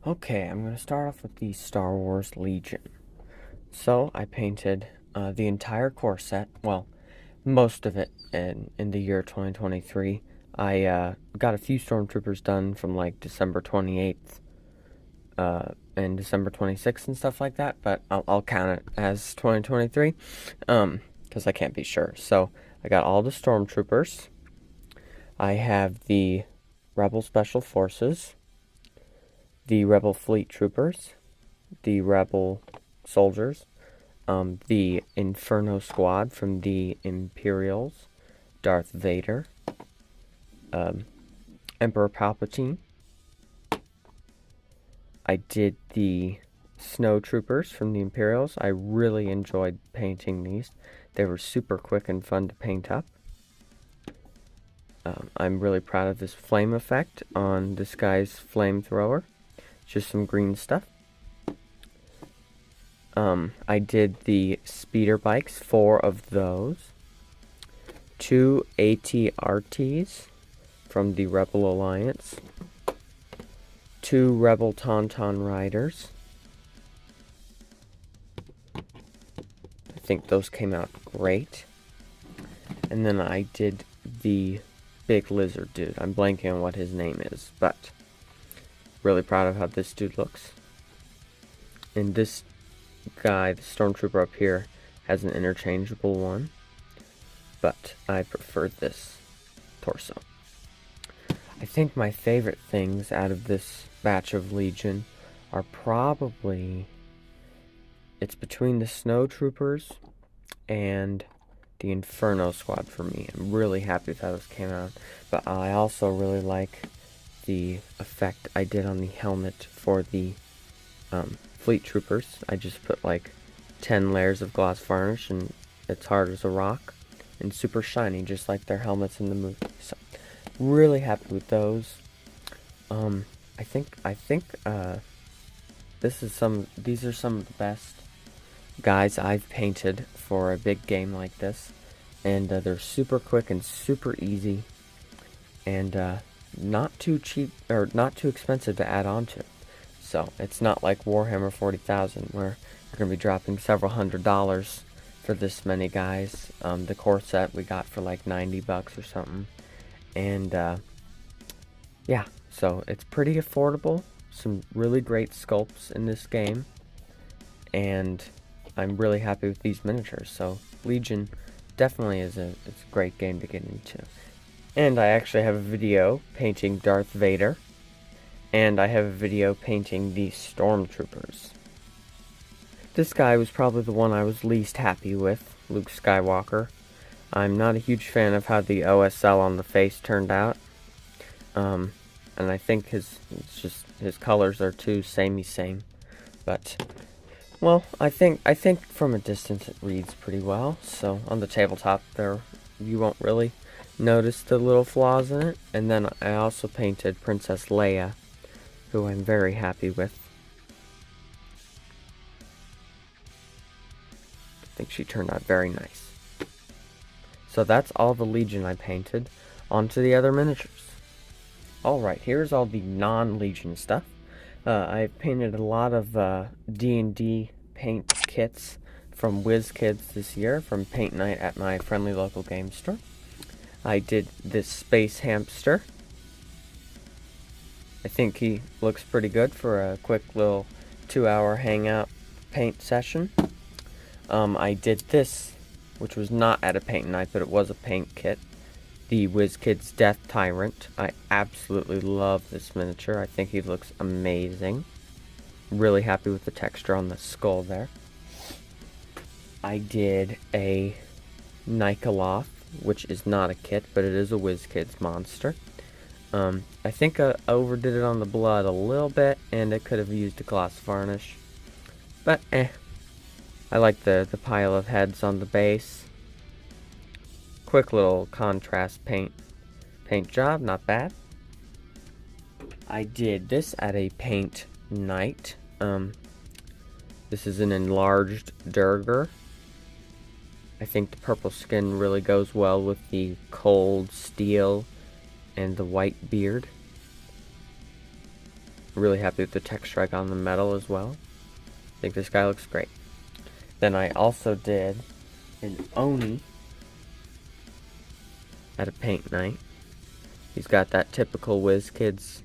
Okay, I'm going to start off with the Star Wars Legion. So, I painted the entire core set, well, most of it in the year 2023. I got a few Stormtroopers done from like December 28th and December 26th and stuff like that, but I'll count it as 2023 because I can't be sure. So, I got all the Stormtroopers. I have the Rebel Special Forces, the Rebel Fleet Troopers, the Rebel soldiers, the Inferno Squad from the Imperials, Darth Vader, um, Emperor Palpatine. I did the Snow Troopers from the Imperials. I really enjoyed painting these. They were super quick and fun to paint up. I'm really proud of this flame effect on this guy's flamethrower. Just some green stuff. I did the speeder bikes, 4 of those. 2 AT-RTs from the Rebel Alliance. 2 Rebel Tauntaun Riders. I think those came out great. And then I did the big lizard dude. I'm blanking on what his name is, but really proud of how this dude looks. And this guy, the Stormtrooper up here, has an interchangeable one, but I prefer this torso. I think my favorite things out of this batch of Legion are probably, it's between the Snow Troopers and the Inferno Squad for me. I'm really happy with how this came out, but I also really like the effect I did on the helmet for the Fleet Troopers. I just put like 10 layers of gloss varnish, and it's hard as a rock and super shiny, just like their helmets in the movie. So, really happy with those. I think these are some of the best guys I've painted for a big game like this, and they're super quick and super easy, and not too cheap or not too expensive to add on to. So it's not like Warhammer 40,000 where you're gonna be dropping several $100s for this many guys. The core set we got for like $90 or something, and yeah, so it's pretty affordable. Some really great sculpts in this game, and I'm really happy with these miniatures. So Legion definitely is it's a great game to get into. And I actually have a video painting Darth Vader, and I have a video painting the Stormtroopers. This guy was probably the one I was least happy with, Luke Skywalker. I'm not a huge fan of how the OSL on the face turned out. And I think his colors are too samey same. But well, I think from a distance it reads pretty well. So on the tabletop there, you won't really notice the little flaws in it. And then I also painted Princess Leia, who I'm very happy with. I think she turned out very nice. So that's all the Legion I painted. On to the other miniatures. Alright, here's all the non-Legion stuff. I've painted a lot of D&D paint kits from WizKids this year, from Paint Night at my friendly local game store. I did this Space Hamster. I think he looks pretty good for a quick little 2-hour hangout paint session. I did this, which was not at a paint night, but it was a paint kit. The WizKids Death Tyrant. I absolutely love this miniature. I think he looks amazing. Really happy with the texture on the skull there. I did a Nikoloth, which is not a kit, but it is a WizKids monster. I think I overdid it on the blood a little bit, and it could have used a gloss varnish. But I like the pile of heads on the base. Quick little contrast paint job, not bad. I did this at a paint night. This is an enlarged Durger. I think the purple skin really goes well with the cold steel and the white beard. really happy with the texture I got on the metal as well. I think this guy looks great. Then I also did an Oni at a paint night. He's got that typical WizKids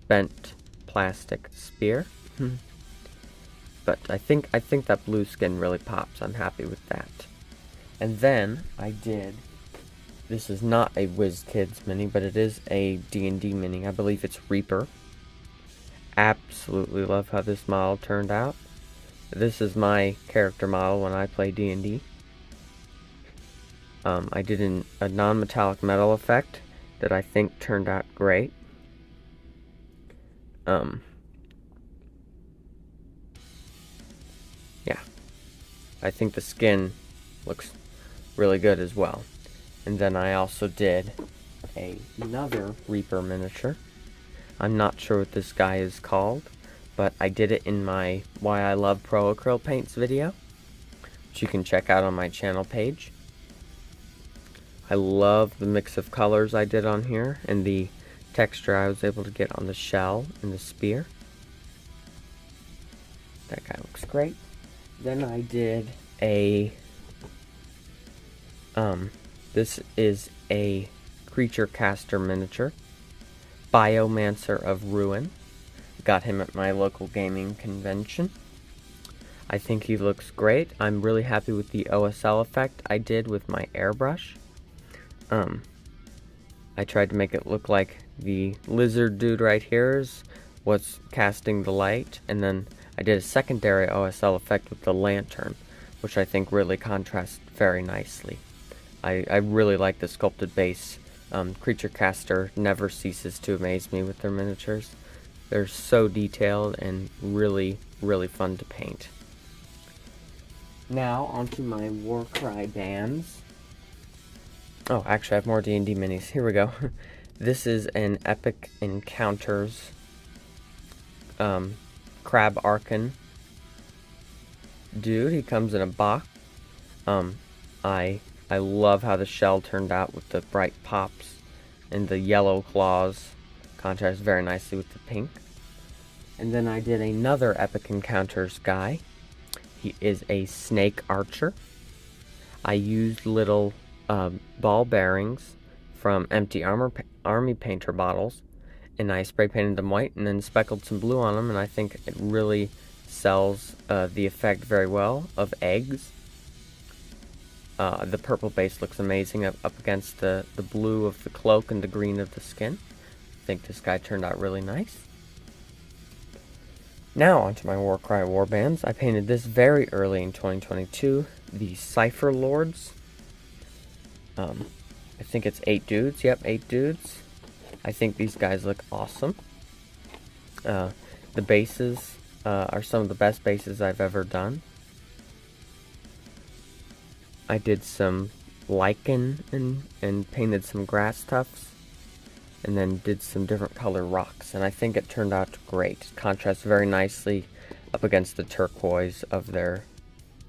bent plastic spear. But I think that blue skin really pops. I'm happy with that. And then I did, this is not a WizKids mini, but it is a D&D mini. I believe it's Reaper. Absolutely love how this model turned out. This is my character model when I play D&D. I did a non-metallic metal effect that I think turned out great. Yeah, I think the skin looks really good as well. And then I also did another Reaper miniature. I'm not sure what this guy is called, but I did it in my Why I Love Pro Acrylic Paints video, which you can check out on my channel page. I love the mix of colors I did on here and the texture I was able to get on the shell and the spear. That guy looks great. Then I did this is a creature caster miniature, Biomancer of Ruin. Got him at my local gaming convention. I think he looks great. I'm really happy with the OSL effect I did with my airbrush. I tried to make it look like the lizard dude right here is what's casting the light, and then I did a secondary OSL effect with the lantern, which I think really contrasts very nicely. I really like the sculpted base. Creature Caster never ceases to amaze me with their miniatures. They're so detailed and really, really fun to paint. Now, onto my Warcry bands. Oh, actually, I have more D&D minis. Here we go. This is an Epic Encounters Crab Archon dude. He comes in a box. I love how the shell turned out with the bright pops and the yellow claws. Contrasts very nicely with the pink. And then I did another Epic Encounters guy. He is a snake archer. I used little ball bearings from empty army painter bottles, and I spray painted them white and then speckled some blue on them, and I think it really sells the effect very well of eggs. The purple base looks amazing up against the blue of the cloak and the green of the skin. I think this guy turned out really nice. Now onto my Warcry warbands. I painted this very early in 2022, the Cypher Lords. I think it's 8 dudes. Yep, 8 dudes. I think these guys look awesome. The bases are some of the best bases I've ever done. I did some lichen and painted some grass tufts, and then did some different color rocks, and I think it turned out great. It contrasts very nicely up against the turquoise of their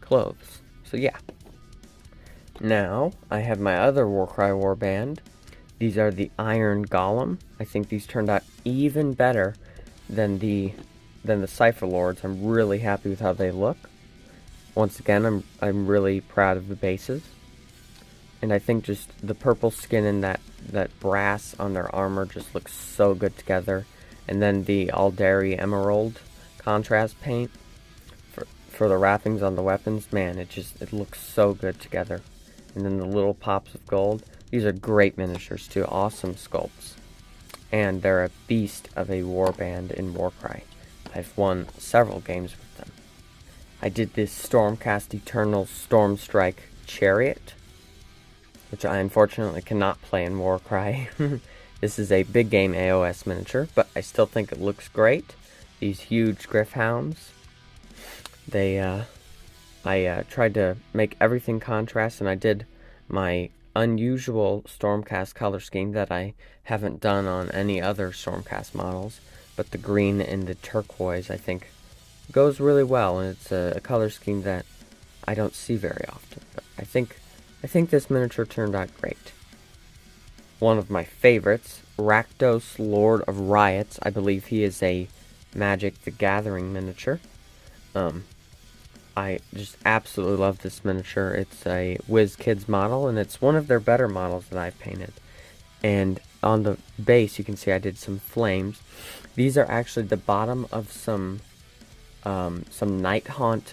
clothes. So yeah. Now, I have my other Warcry warband. These are the Iron Golem. I think these turned out even better than the Cypher Lords. I'm really happy with how they look. Once again, I'm really proud of the bases. And I think just the purple skin and that brass on their armor just looks so good together. And then the Aldari Emerald contrast paint for the wrappings on the weapons, man, it looks so good together. And then the little pops of gold. These are great miniatures too, awesome sculpts. And they're a beast of a warband in Warcry. I've won several games with them. I did this Stormcast Eternal Stormstrike Chariot, which I unfortunately cannot play in Warcry. This is a big game AOS miniature, but I still think it looks great. These huge Gryph-hounds. I tried to make everything contrast, and I did my unusual Stormcast color scheme that I haven't done on any other Stormcast models, but the green and the turquoise, I think, goes really well, and it's a color scheme that I don't see very often. But I think this miniature turned out great. One of my favorites, Rakdos, Lord of Riots. I believe he is a Magic the Gathering miniature. I just absolutely love this miniature. It's a WizKids model, and it's one of their better models that I've painted. And on the base, you can see I did some flames. These are actually the bottom of some Nighthaunt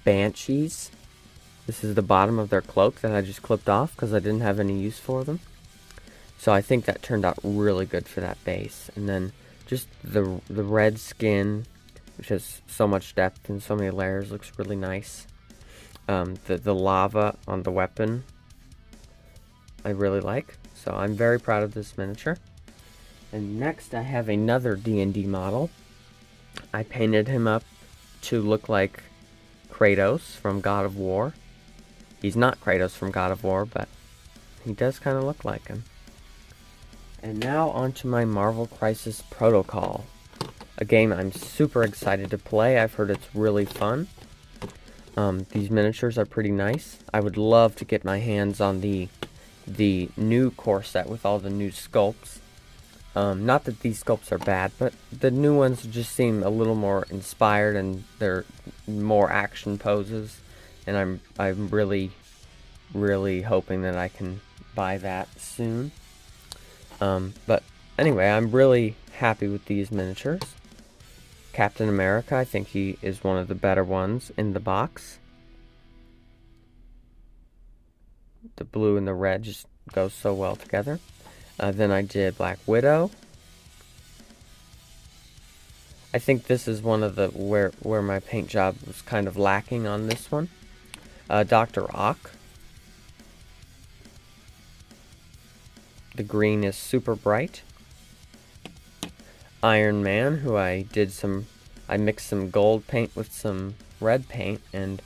Banshees. This is the bottom of their cloak that I just clipped off because I didn't have any use for them. So I think that turned out really good for that base. And then just the red skin, which has so much depth and so many layers, looks really nice. The lava on the weapon, I really like. So I'm very proud of this miniature. And next I have another D&D model. I painted him up to look like Kratos from God of War. He's not Kratos from God of War, but he does kind of look like him. And now onto my Marvel Crisis Protocol. A game I'm super excited to play. I've heard it's really fun. These miniatures are pretty nice. I would love to get my hands on the new core set with all the new sculpts. Not that these sculpts are bad, but the new ones just seem a little more inspired, and they're more action poses. And I'm really hoping that I can buy that soon. But anyway, I'm really happy with these miniatures. Captain America, I think he is one of the better ones in the box. The blue and the red just go so well together. Then I did Black Widow. I think this is one of the where my paint job was kind of lacking on this one. Dr. Ock. The green is super bright. Iron Man, who I mixed some gold paint with some red paint, and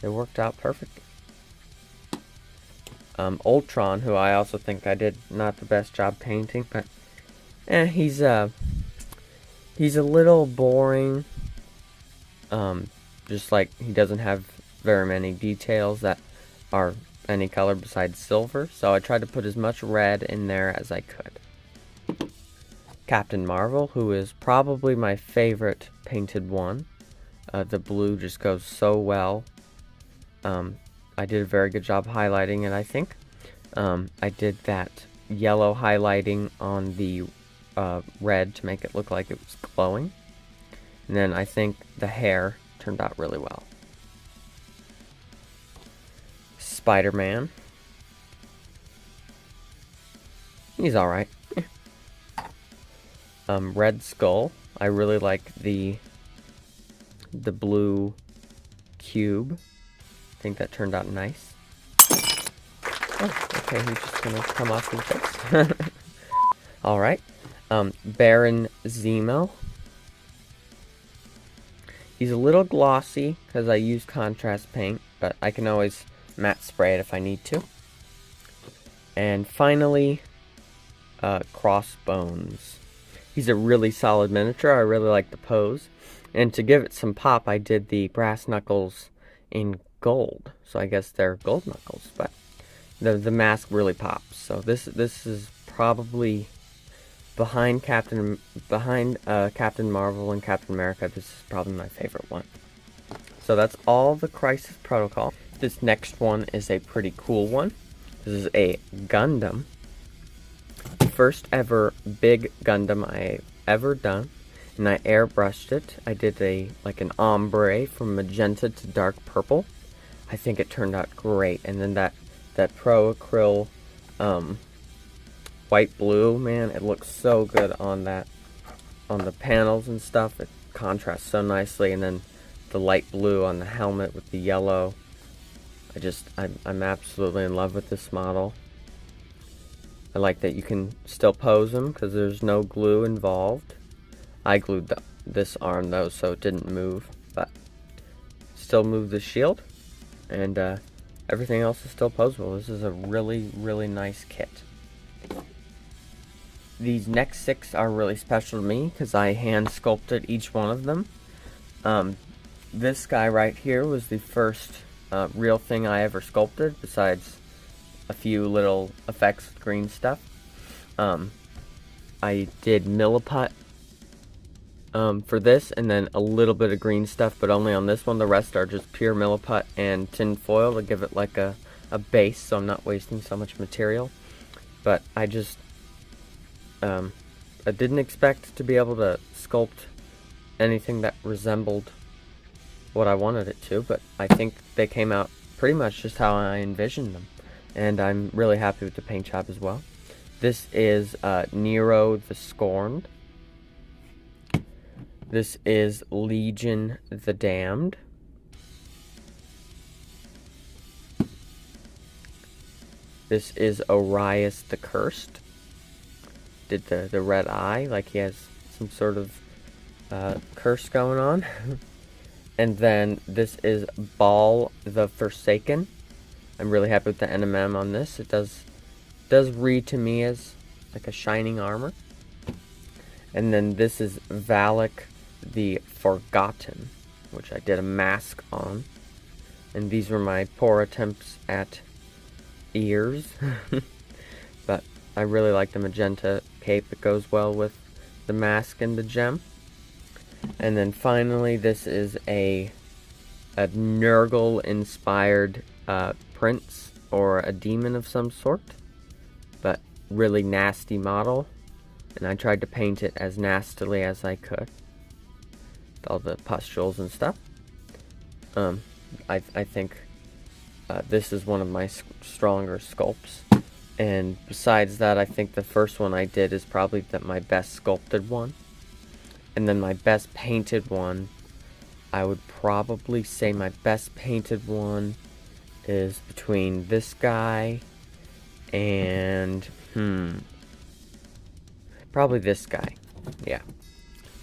it worked out perfectly. Ultron, who I also think I did not the best job painting, but he's a little boring. Just like he doesn't have very many details that are any color besides silver, so I tried to put as much red in there as I could. Captain Marvel, who is probably my favorite painted one. The blue just goes so well. I did a very good job highlighting it, I think. I did that yellow highlighting on the red to make it look like it was glowing. And then I think the hair turned out really well. Spider-Man. He's alright. Red Skull. I really like the blue cube. I think that turned out nice. Oh, okay, he's just gonna come off his face. Alright. Baron Zemo. He's a little glossy because I use contrast paint, but I can always matte spray it if I need to. And finally, Crossbones. He's a really solid miniature. I really like the pose. And to give it some pop, I did the brass knuckles in gold. So I guess they're gold knuckles, but the mask really pops. So this is probably behind Captain Marvel and Captain America. This is probably my favorite one. So that's all the Crisis Protocol. This next one is a pretty cool one. This is a Gundam. The first ever big Gundam I ever done, and I airbrushed it. I did an ombre from magenta to dark purple. I think it turned out great. And then that pro acryl white blue, man, it looks so good on the panels and stuff. It contrasts so nicely. And then the light blue on the helmet with the yellow. I'm absolutely in love with this model. I like that you can still pose them because there's no glue involved. I glued this arm though, so it didn't move, but still moved the shield, and everything else is still poseable. This is a really, really nice kit. These next 6 are really special to me because I hand sculpted each one of them. This guy right here was the first real thing I ever sculpted, besides a few little effects with green stuff. I did Milliput for this, and then a little bit of green stuff, but only on this one. The rest are just pure Milliput and tin foil to give it like a base, so I'm not wasting so much material. But I just I didn't expect to be able to sculpt anything that resembled what I wanted it to, but I think they came out pretty much just how I envisioned them, and I'm really happy with the paint job as well. This is Nero the Scorned. This is Legion the Damned. This is Orius the Cursed. Did the red eye, like he has some sort of curse going on. And then this is Baal the Forsaken. I'm really happy with the NMM on this. It does read to me as like a shining armor. And then this is Valak the Forgotten, which I did a mask on. And these were my poor attempts at ears. But I really like the magenta cape. It goes well with the mask and the gem. And then finally, this is a Nurgle inspired prince or a demon of some sort, but really nasty model, and I tried to paint it as nastily as I could with all the pustules and stuff. I think this is one of my stronger sculpts, and besides that, I think the first one I did is probably my best sculpted one. And then my best painted one, I would probably say my best painted one is between this guy and, probably this guy. Yeah.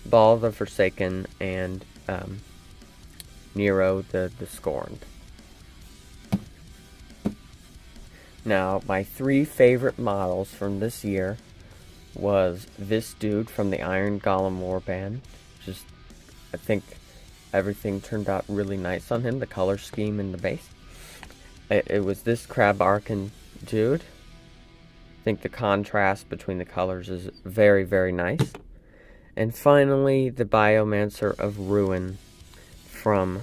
Baal the Forsaken and Nero the Scorned. Now, my 3 favorite models from this year was this dude from the Iron Golem Warband. Just, I think everything turned out really nice on him, the color scheme and the base. It was this Crab Archon dude. I think the contrast between the colors is very, very nice. And finally, the Biomancer of Ruin from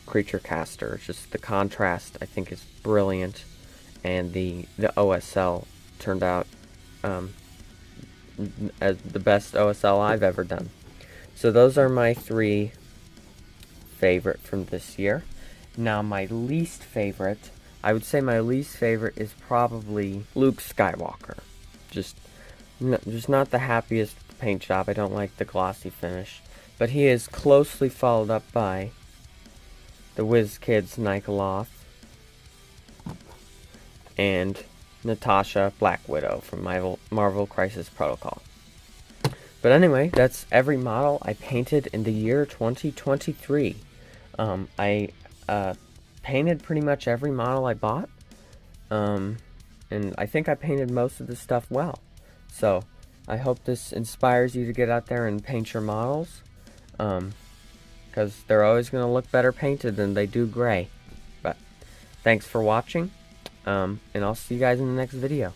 Creature Caster. Just the contrast, I think, is brilliant, and the OSL turned out as the best OSL I've ever done. So those are my 3 favorite from this year. Now my least favorite, I would say my least favorite is probably Luke Skywalker. Just not the happiest paint job. I don't like the glossy finish, but he is closely followed up by the WizKids Nikoloth and Natasha Black Widow from Marvel Crisis Protocol. But anyway, that's every model I painted in the year 2023. I painted pretty much every model I bought, and I think I painted most of the stuff well. So I hope this inspires you to get out there and paint your models, because they're always going to look better painted than they do gray. But thanks for watching. And I'll see you guys in the next video.